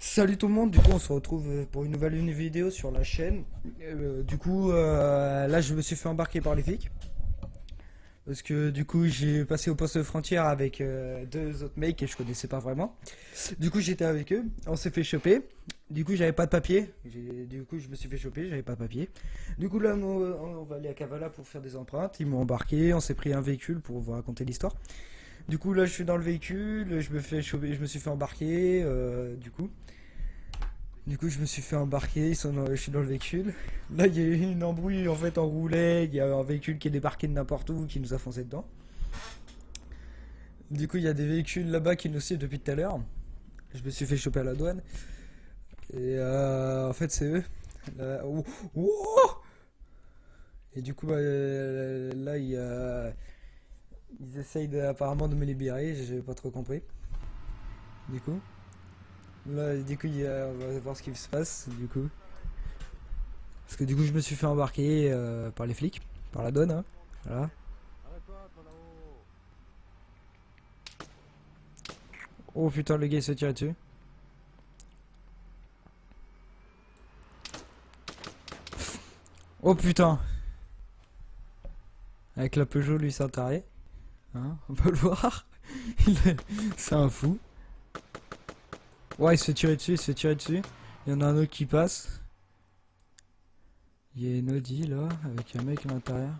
Salut tout le monde, du coup on se retrouve pour une nouvelle vidéo sur la chaîne. Là je me suis fait embarquer par les flics. Parce que du coup j'ai passé au poste de frontière avec deux autres mecs que je connaissais pas vraiment. Du coup j'étais avec eux, on s'est fait choper. Du coup j'avais pas de papier. Du coup je me suis fait choper, j'avais pas de papier. Du coup là on va aller à Kavala pour faire des empreintes. Ils m'ont embarqué, on s'est pris un véhicule pour vous raconter l'histoire. Du coup là je suis dans le véhicule, je me fais choper, je me suis fait embarquer Du coup, je me suis fait embarquer, je suis dans le véhicule. Là, il y a eu une embrouille, en fait, on roulait, il y a un véhicule qui est débarqué de n'importe où, qui nous a foncé dedans. Du coup, il y a des véhicules là-bas qui nous suivent depuis tout à l'heure. Je me suis fait choper à la douane. En fait, c'est eux. Oh, oh. Et du coup, là, ils essayent apparemment de me libérer, j'ai pas trop compris. Du coup, là, du coup, on va voir ce qui se passe, du coup. Parce que du coup, je me suis fait embarquer par les flics, par la douane, hein. Voilà. Oh putain, le gars il se tire dessus. Oh putain. Avec la Peugeot, lui, c'est un taré. Hein, on peut le voir. C'est un fou. Ouais, il se fait tirer dessus, il se fait tirer dessus. Il y en a un autre qui passe. Il y a une Audi là, avec un mec à l'intérieur.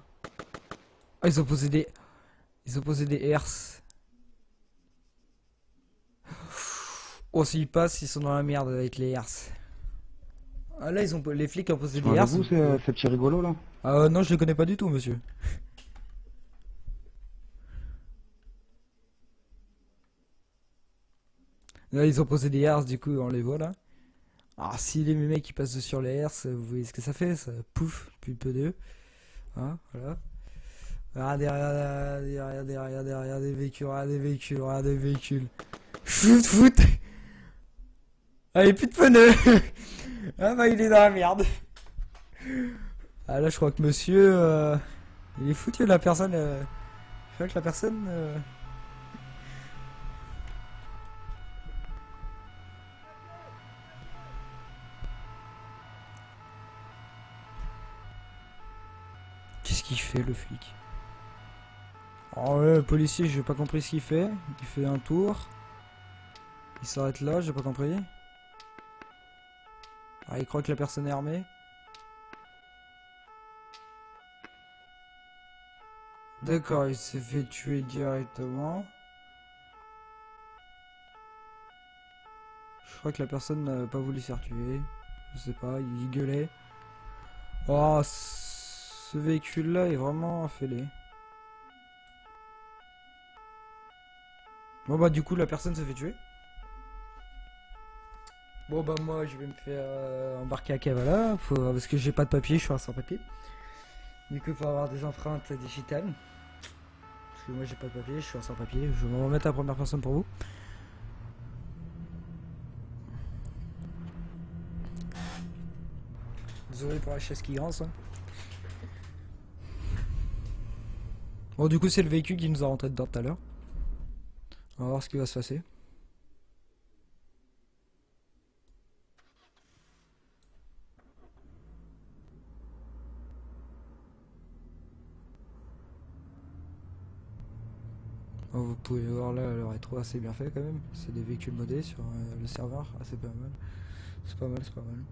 Ah, ils ont posé des. Ils ont posé des herses. Oh, s'ils passent, ils sont dans la merde avec les herses. Ah là, les flics ont posé Tu des parles de herses. vous, ce petit rigolo là? Ah non, je le connais pas du tout, monsieur. Là, ils ont posé des herses, du coup, on les voit là. Alors, si les mecs qui passent sur les herses, vous voyez ce que ça fait? Ça pouf, puis peu d'eux. Hein, voilà. Regardez, regardez, regardez, regardez, regardez les véhicules, regardez les véhicules, regardez les véhicules. Foot, foot. Allez, plus de pneus. Ah bah, il est dans la merde. Ah là, je crois que monsieur, il est foutu, la personne. Je crois que la personne. Qu'est-ce qu'il fait, le flic? Oh ouais, le policier, j'ai pas compris ce qu'il fait. Il fait un tour. Il s'arrête là, j'ai pas compris. Ah, il croit que la personne est armée. D'accord, il s'est fait tuer directement. Je crois que la personne n'a pas voulu se faire tuer. Je sais pas, il gueulait. Oh, ce véhicule-là est vraiment fêlé. Bon bah du coup la personne s'est fait tuer. Bon bah moi je vais me faire embarquer à Kavala parce que j'ai pas de papier, je suis un sans papier. Du coup faut avoir des empreintes digitales. Parce que moi j'ai pas de papier, je suis un sans papier. Je vais me remettre à la première personne pour vous. Désolé pour la chaise qui grince, hein. Bon du coup c'est le véhicule qui nous a rentré dedans tout à l'heure. On va voir ce qui va se passer. Oh, vous pouvez voir là le rétro assez bien fait quand même. C'est des véhicules modés sur le serveur. Ah c'est pas mal. C'est pas mal, c'est pas mal.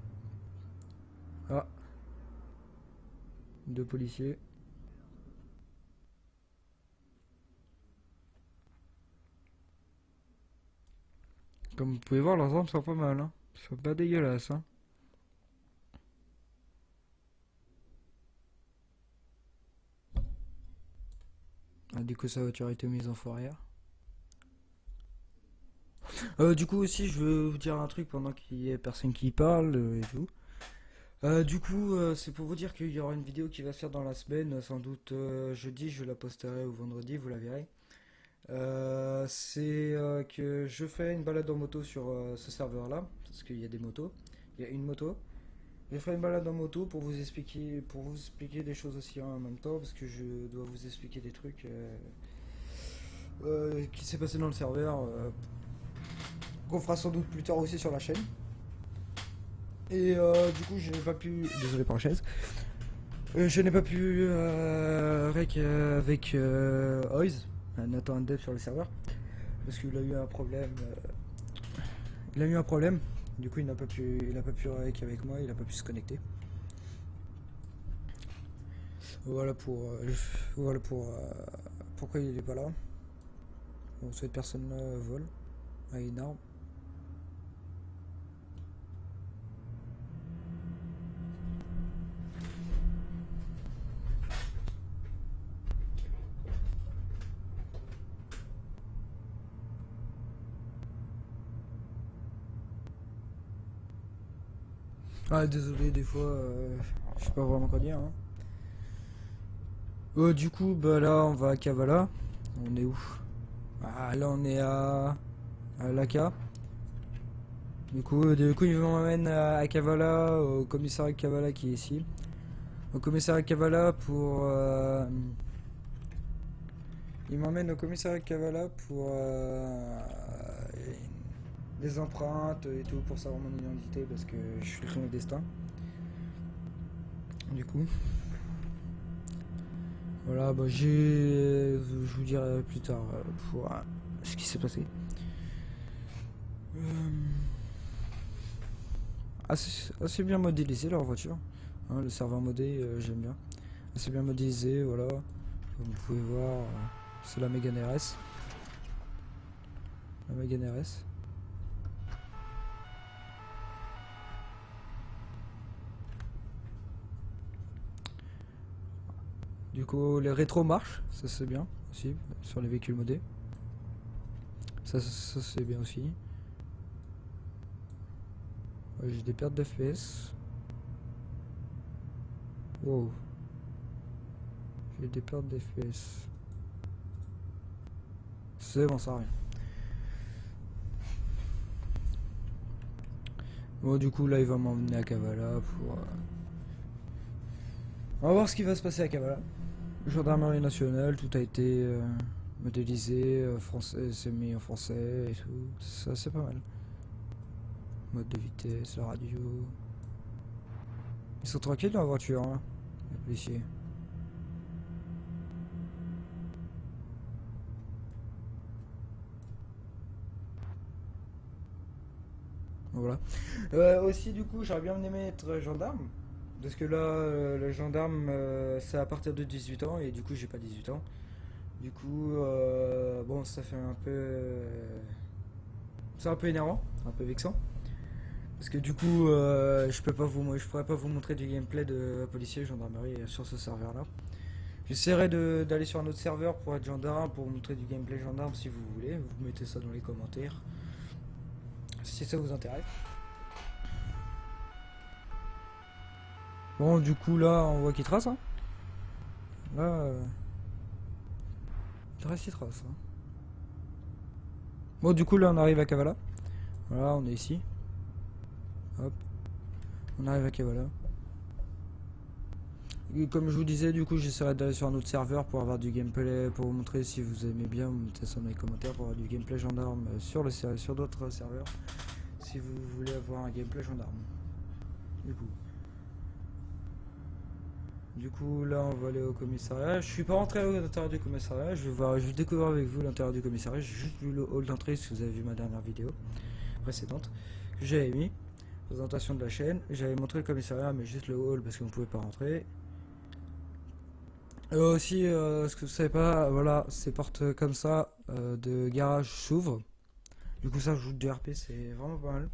Ah, deux policiers. Comme vous pouvez voir, leurs armes sont pas mal, hein. Ils sont pas dégueulasses, hein. Ah, du coup, sa voiture a été mise en fourrière. Du coup, aussi, je veux vous dire un truc pendant qu'il y a personne qui parle et tout. C'est pour vous dire qu'il y aura une vidéo qui va se faire dans la semaine, sans doute jeudi, je la posterai ou vendredi, vous la verrez. Que je fais une balade en moto sur ce serveur-là, parce qu'il y a des motos. Il y a une moto. Je ferai une balade en moto pour vous expliquer des choses aussi en même temps, parce que je dois vous expliquer des trucs qui s'est passé dans le serveur. qu'on fera sans doute plus tard aussi sur la chaîne. Et du coup, je n'ai pas pu. Désolé pour la chaise. Je n'ai pas pu avec Oiz, Nathan Undev sur le serveur, parce qu'il a eu un problème. Il a eu un problème. Du coup, il n'a pas pu avec moi. Il n'a pas pu se connecter. Voilà pour pourquoi il est pas là. Bon, cette personne-là vole avec une arme. Ah, désolé, des fois, je sais pas vraiment quoi dire. Hein. Du coup, bah là, on va à Kavala. On est où? Ah, là, on est à Laka. Du coup, il m'emmène à Kavala, au commissariat de Kavala qui est ici. Au commissariat de Kavala pour. Il m'emmène au commissariat de Kavala pour des empreintes et tout pour savoir mon identité parce que je suis le destin. Du coup. Voilà, bah je vous dirai plus tard pour ce qui s'est passé. Assez bien modélisé leur voiture. Hein, le serveur modé, j'aime bien. Assez bien modélisé, voilà. Comme vous pouvez voir, c'est la Mégane RS. La Mégane RS. Du coup, les rétros marchent, ça c'est bien aussi, sur les véhicules modés. Ça c'est bien aussi. Ouais, j'ai des pertes d'FPS. Wow. J'ai des pertes d'FPS. C'est bon, ça rien. Bon, du coup, là, il va m'emmener à Kavala pour. On va voir ce qui va se passer à Kavala. Gendarmerie nationale, tout a été modélisé, français, c'est mis en français et tout. Ça, c'est pas mal. Mode de vitesse, la radio. Ils sont tranquilles dans la voiture, hein, les policiers. Voilà. Aussi, du coup, j'aurais bien aimé être gendarme. Parce que là, le gendarme, c'est à partir de 18 ans, et du coup, j'ai pas 18 ans. Du coup, bon, ça fait un peu. C'est un peu énervant, un peu vexant. Parce que du coup, je pourrais pas vous montrer du gameplay de policier et gendarmerie sur ce serveur-là. J'essaierai d'aller sur un autre serveur pour être gendarme, pour vous montrer du gameplay gendarme si vous voulez. Vous mettez ça dans les commentaires. Si ça vous intéresse. Bon, du coup, là, on voit qu'il trace. Hein. Là, il reste qu'il trace. Hein. Bon, du coup, là, on arrive à Kavala. Voilà, on est ici. Hop. On arrive à Kavala. Et comme je vous disais, du coup, j'essaierai d'aller sur un autre serveur pour avoir du gameplay, pour vous montrer si vous aimez bien, vous mettez ça dans les commentaires pour avoir du gameplay gendarme sur d'autres serveurs. Si vous voulez avoir un gameplay gendarme. Du coup. Du coup, là, on va aller au commissariat. Je suis pas rentré à l'intérieur du commissariat. Je vais découvrir avec vous l'intérieur du commissariat. J'ai juste vu le hall d'entrée si vous avez vu ma dernière vidéo précédente que j'avais mis. Présentation de la chaîne. J'avais montré le commissariat, mais juste le hall parce qu'on ne pouvait pas rentrer. Aussi, ce que vous savez pas, voilà, ces portes comme ça de garage s'ouvrent. Du coup, ça joue du RP, c'est vraiment pas mal.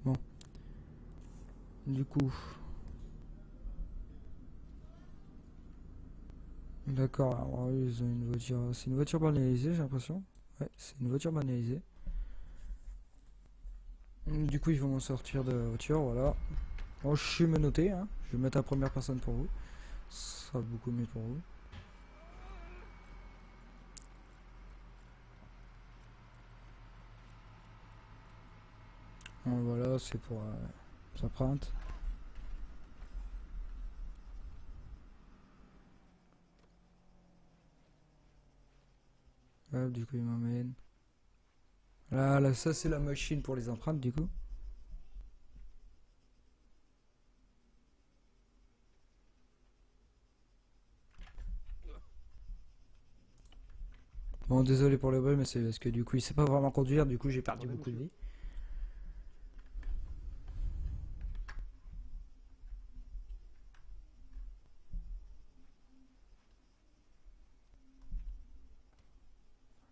Bon, du coup, d'accord. Alors, ils ont une voiture, c'est une voiture banalisée, j'ai l'impression. Ouais, c'est une voiture banalisée. Du coup, ils vont sortir de la voiture, voilà. Bon, je suis menotté, hein. Je vais mettre à première personne pour vous. Ce sera beaucoup mieux pour vous. Bon, voilà, c'est pour sa empreinte. Hop, du coup, il m'emmène. Là, ça, c'est la machine pour les empreintes, du coup. Bon, désolé pour le bruit, mais c'est parce que du coup, il sait pas vraiment conduire, du coup, j'ai perdu Attendez, beaucoup de monsieur. vie.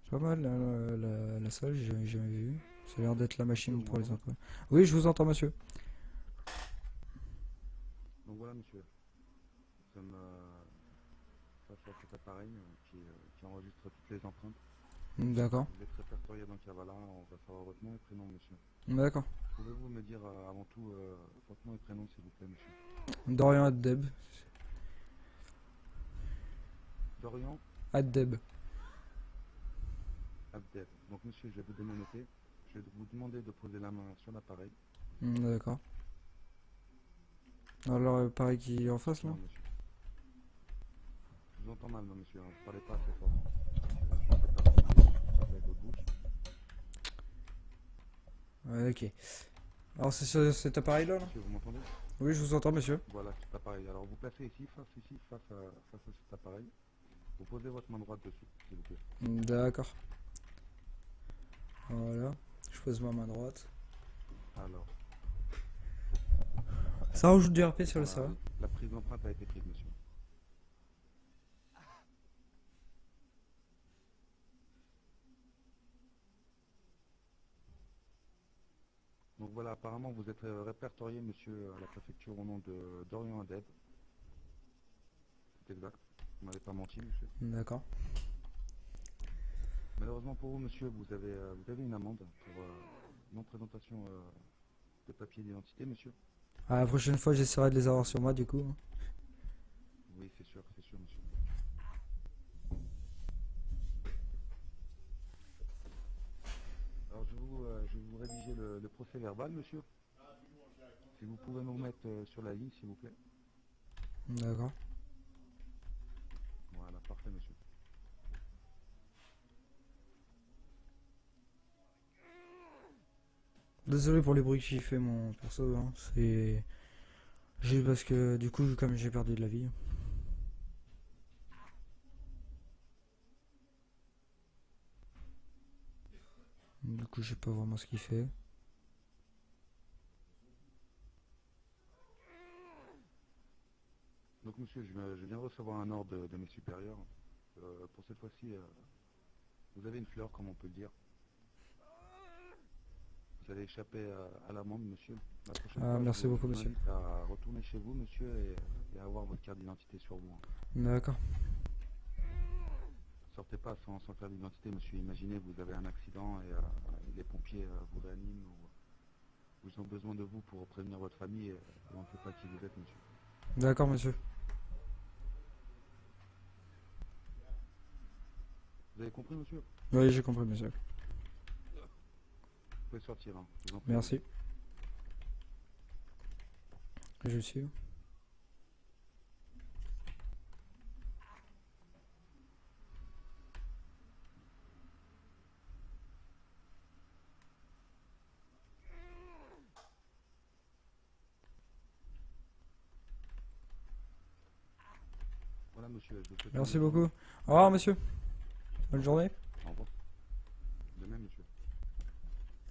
C'est pas mal, la salle, j'ai jamais vu. Ça a l'air d'être la Monsieur, machine vous pour les m'entendez? empreintes. Oui, je vous entends, monsieur. Donc voilà, monsieur. Nous sommes face à cet appareil qui enregistre toutes les empreintes. D'accord. Vous êtes répertorié dans Kavala. On va savoir votre nom et prénom, monsieur. D'accord. Pouvez-vous me dire avant tout votre nom et prénom, s'il vous plaît, monsieur? Dorian Addeb. Dorian Addeb. Abdel. Donc, monsieur, je vais vous donner noter. Je vais vous demander de poser la main sur l'appareil. D'accord. Alors, pareil qui est en face, là. Non, monsieur. Je vous entends mal, non, monsieur. Vous parlez pas assez fort. Je ne sais pas si vous parlez avec votre bouche. Ouais, ok. Alors, c'est sur cet appareil-là, là? Monsieur, vous m'entendez? Oui, je vous entends, monsieur. Voilà, cet appareil. Alors, vous placez ici, face à cet appareil. Vous posez votre main droite dessus, s'il vous plaît. D'accord. Voilà. Je pose ma main droite. Alors, Ça rajoute du RP sur le voilà, serveur. la prise d'empreinte a été prise, monsieur. Donc voilà, apparemment vous êtes répertorié, monsieur, à la préfecture au nom de Dorian Adeb. C'est exact. Vous m'avez pas menti, monsieur. D'accord. Malheureusement pour vous, monsieur, vous avez une amende pour non-présentation de papier d'identité, monsieur. À la prochaine fois, j'essaierai de les avoir sur moi, du coup. Oui, c'est sûr, monsieur. Alors je vais vous rédiger le procès verbal, monsieur. Si vous pouvez nous mettre sur la ligne, s'il vous plaît. D'accord. Voilà, parfait, monsieur. Désolé pour les bruits qu'il fait mon perso, hein. C'est juste parce que du coup, comme j'ai perdu de la vie. Du coup, je sais pas vraiment ce qu'il fait. Donc, monsieur, je viens de recevoir un ordre de mes supérieurs. Pour cette fois-ci, vous avez une fleur, comme on peut le dire. Vous allez échapper à l'amende, monsieur. La prochaine Ah, fois, merci beaucoup, je vous monsieur. invite à retourner chez vous, monsieur, et à avoir votre carte d'identité sur vous, hein. D'accord. Sortez pas sans carte d'identité, monsieur. Imaginez, vous avez un accident et les pompiers vous réaniment ou ils ont besoin de vous pour prévenir votre famille et on ne sait pas qui vous êtes, monsieur. D'accord, monsieur. Vous avez compris, monsieur? Oui, j'ai compris, monsieur. Vous pouvez sortir, hein. Je vous en prie. Merci. Je suis. Voilà, monsieur, je vous souhaite une Merci bonne beaucoup. journée. Au revoir, monsieur. Bonne journée. Au revoir. De même, monsieur.